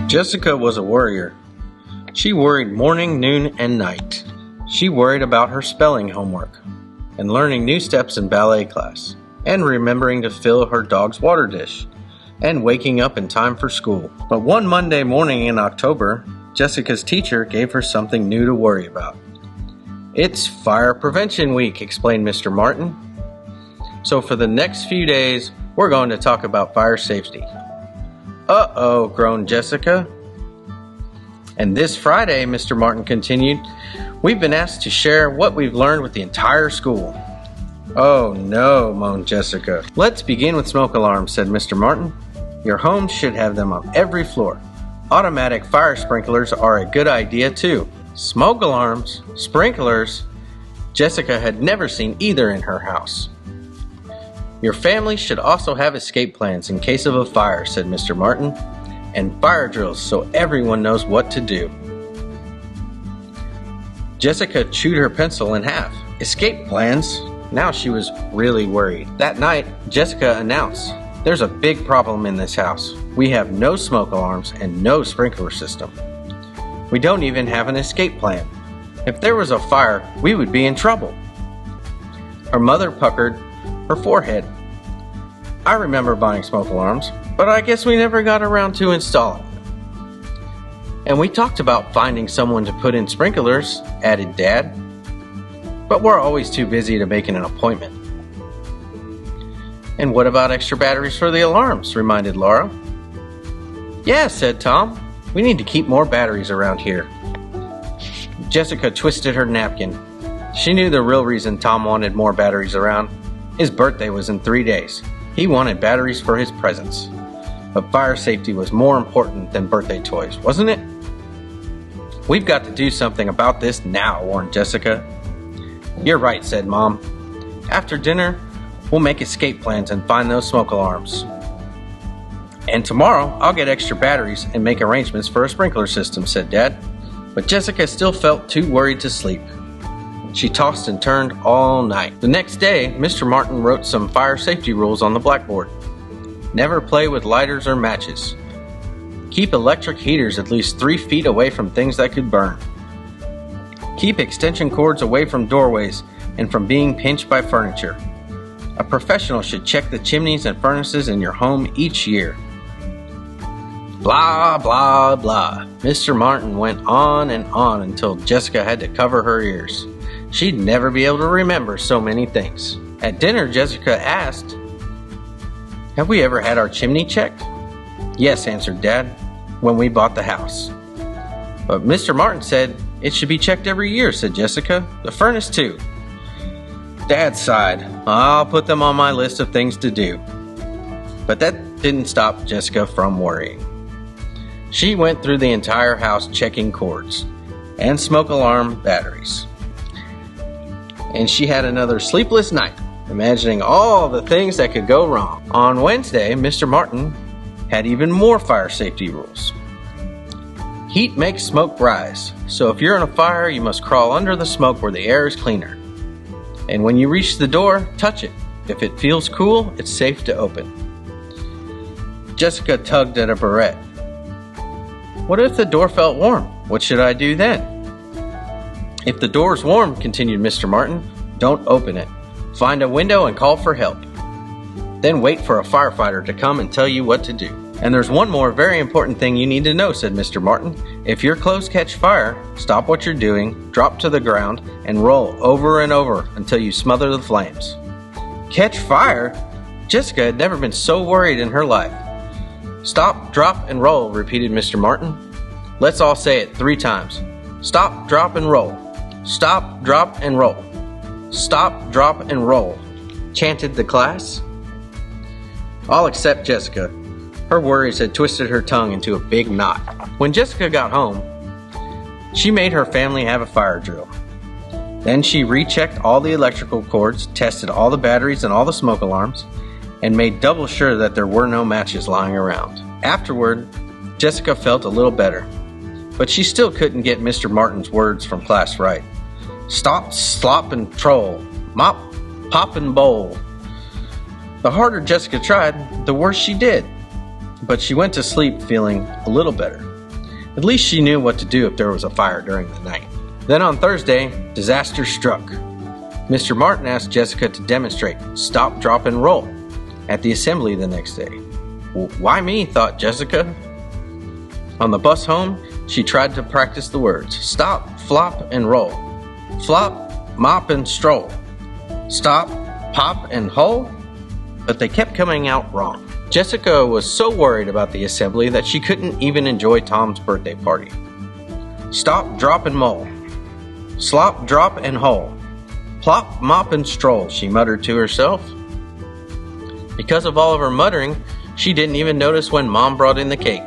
Jessica was a worrier. She worried morning, noon, and night. She worried about her spelling homework, and learning new steps in ballet class, and remembering to fill her dog's water dish, and waking up in time for school. But one Monday morning in October, Jessica's teacher gave her something new to worry about. "It's Fire Prevention Week," explained Mr. Martin. "So for the next few days, we're going to talk about fire safety." "Uh-oh," groaned Jessica. "And this Friday," Mr. Martin continued, "we've been asked to share what we've learned with the entire school." "Oh no," moaned Jessica. "Let's begin with smoke alarms," said Mr. Martin. "Your home should have them on every floor. Automatic fire sprinklers are a good idea too." Smoke alarms? Sprinklers? Jessica had never seen either in her house. "Your family should also have escape plans in case of a fire," said Mr. Martin, "and fire drills so everyone knows what to do." Jessica chewed her pencil in half. Escape plans? Now she was really worried. That night, Jessica announced, "There's a big problem in this house. We have no smoke alarms and no sprinkler system. We don't even have an escape plan. If there was a fire, we would be in trouble." Her mother puckered her forehead. "I remember buying smoke alarms, but I guess we never got around to installing them." "And we talked about finding someone to put in sprinklers," added Dad. "But we're always too busy to make an appointment." "And what about extra batteries for the alarms?" reminded Laura. "Yeah," said Tom. "We need to keep more batteries around here." Jessica twisted her napkin. She knew the real reason Tom wanted more batteries around. His birthday was in 3 days. He wanted batteries for his presents. But fire safety was more important than birthday toys, wasn't it? "We've got to do something about this now," warned Jessica. "You're right," said Mom. "After dinner, we'll make escape plans and find those smoke alarms. And tomorrow, I'll get extra batteries and make arrangements for a sprinkler system," said Dad. But Jessica still felt too worried to sleep. She tossed and turned all night. The next day, Mr. Martin wrote some fire safety rules on the blackboard. Never play with lighters or matches. Keep electric heaters at least 3 feet away from things that could burn. Keep extension cords away from doorways and from being pinched by furniture. A professional should check the chimneys and furnaces in your home each year. Blah, blah, blah. Mr. Martin went on and on until Jessica had to cover her ears. She'd never be able to remember so many things. At dinner, Jessica asked, "Have we ever had our chimney checked?" "Yes," answered Dad, "when we bought the house." "But Mr. Martin said it should be checked every year," said Jessica. "The furnace too." Dad sighed. "I'll put them on my list of things to do." But that didn't stop Jessica from worrying. She went through the entire house checking cords and smoke alarm batteries. And she had another sleepless night, imagining all the things that could go wrong. On Wednesday, Mr. Martin had even more fire safety rules. Heat makes smoke rise, so if you're in a fire, you must crawl under the smoke where the air is cleaner. And when you reach the door, touch it. If it feels cool, it's safe to open. Jessica tugged at a barrette. "What if the door felt warm? What should I do then?" "If the door's warm," continued Mr. Martin, "don't open it. Find a window and call for help. Then wait for a firefighter to come and tell you what to do. And there's one more very important thing you need to know," said Mr. Martin. "If your clothes catch fire, stop what you're doing, drop to the ground, and roll over and over until you smother the flames." Catch fire? Jessica had never been so worried in her life. "Stop, drop, and roll," repeated Mr. Martin. "Let's all say it 3 times. Stop, drop, and roll. Stop, drop, and roll. Stop, drop, and roll," chanted the class. All except Jessica. Her worries had twisted her tongue into a big knot. When Jessica got home, she made her family have a fire drill. Then she rechecked all the electrical cords, tested all the batteries and all the smoke alarms, and made double sure that there were no matches lying around. Afterward, Jessica felt a little better, but she still couldn't get Mr. Martin's words from class right. Stop, slop, and troll. Mop, pop, and bowl. The harder Jessica tried, the worse she did. But she went to sleep feeling a little better. At least she knew what to do if there was a fire during the night. Then on Thursday, disaster struck. Mr. Martin asked Jessica to demonstrate stop, drop, and roll at the assembly the next day. Why me, thought Jessica. On the bus home, she tried to practice the words stop, flop, and roll. Flop, mop, and stroll. Stop, pop, and hole. But they kept coming out wrong. Jessica was so worried about the assembly that she couldn't even enjoy Tom's birthday party. Stop, drop, and mole. Slop, drop, and hole. Plop, mop, and stroll, she muttered to herself. Because of all of her muttering, she didn't even notice when Mom brought in the cake.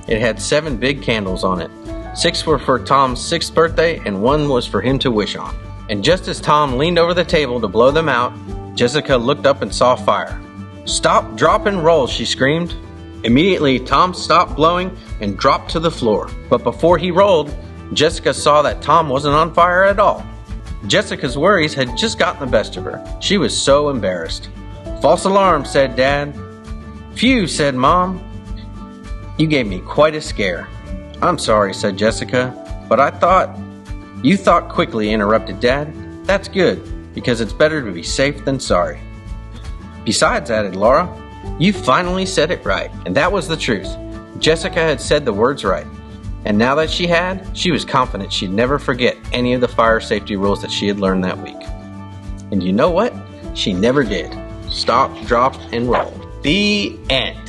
It had 7 big candles on it. 6 were for Tom's 6th birthday, and 1 was for him to wish on. And just as Tom leaned over the table to blow them out, Jessica looked up and saw fire. Stop, drop, and roll, she screamed. Immediately, Tom stopped blowing and dropped to the floor. But before he rolled, Jessica saw that Tom wasn't on fire at all. Jessica's worries had just gotten the best of her. She was so embarrassed. False alarm, said Dad. Phew, said Mom. You gave me quite a scare. I'm sorry, said Jessica, but I thought... You thought quickly, interrupted Dad. That's good, because it's better to be safe than sorry. Besides, added Laura, you finally said it right. And that was the truth. Jessica had said the words right. And now that she had, she was confident she'd never forget any of the fire safety rules that she had learned that week. And you know what? She never did. Stop, drop, and roll. The end.